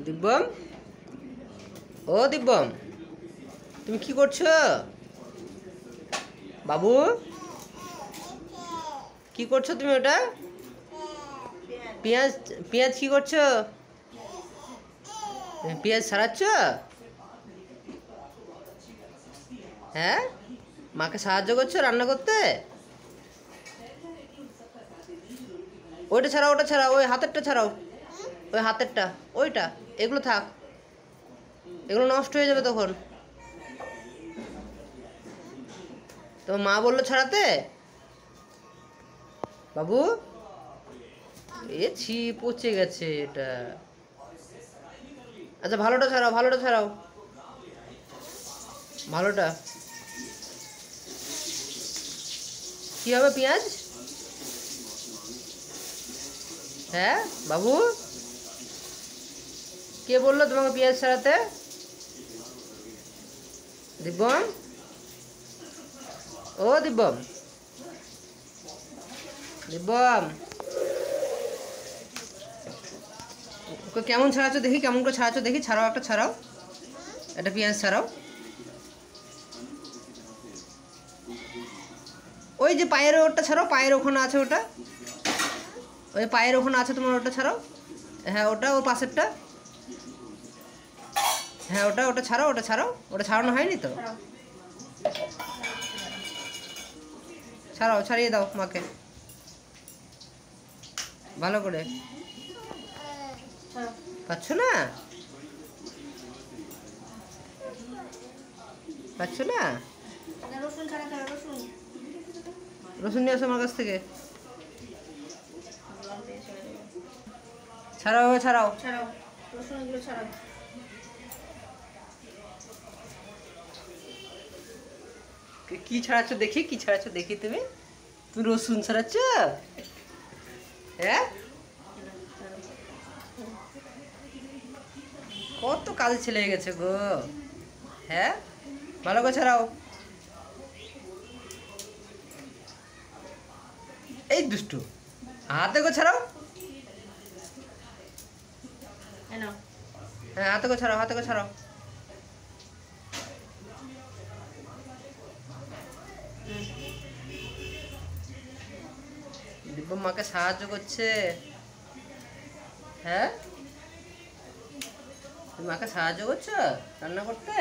দিব্যম, ও দিব্যম, তুমি কি করছো? বাবু, কি করছো তুমি ওটা? পেঁয়াজ পেঁয়াজ কি করছো? পেঁয়াজ ছাড়াচ্ছ? হ্যাঁ, মাকে সাহায্য করছো রান্না করতে? ওইটা ছাড়াও, ওটা ছাড়াও, ওই হাতেরটা ছাড়াও, ওই হাতেরটা, ওইটা। এগুলো থাক, এগুলো নষ্ট হয়ে যাবে তখন। তো মা বললো ছাড়াতে। বাবু, এ ছি, পচে গেছে এটা। আচ্ছা, ভালোটা ছাড়াও, ভালোটা ছাড়াও, ভালোটা। কি হবে পেঁয়াজ? হ্যাঁ বাবু, কে বললো তোমাকে পেঁয়াজ ছাড়াতে? দিব্যম, ও দিব্যম, দিব্যম, ওকে কেমন ছাড়াচ্ছ দেখি, কেমন করে ছাড়াচ্ছ দেখি। ছাড়াও, একটা ছাড়াও, একটা পেঁয়াজ ছাড়াও। ওই যে পায়ের ওটা ছাড়াও, পায়ের ওখানে আছে ওটা, ওই পায়ের ওখানে আছে তোমার, ওটা ছাড়াও। হ্যাঁ ওটা, ওর পাশেরটা। হ্যাঁ ওটা, ওটা ছাড়াও, ওটা ছাড়াও, ওটা ছাড়ানো হয়নি তো। ছাড়াও, ছাড়িয়ে দাও মাকে ভালো করে। পাচ্ছ না? পাচ্ছ না? রসুন নিয়ে আসো আমার কাছ থেকে। ছাড়াও, ছাড়াও, ছাড়াও, রসুন এগুলো ছাড়াও। কি ছাড়াচ্ছ দেখি, কি ছাড়াচ্ছ দেখি। তুমি তুমি রসুন ছাড়াচ্ছ? হ্যাঁ, কত কাজ ছেলে হয়ে গেছে গো। হ্যাঁ, ভালো করে ছাড়াও। এই দুষ্টু, হাতে করে ছাড়াও। হ্যাঁ, হাতে করে ছাড়াও, হাতে করে ছাড়াও। দিব্য মাকে সাহায্য করছে। হ্যাঁ, তুমি মাকে সাহায্য করছো রান্না করতে?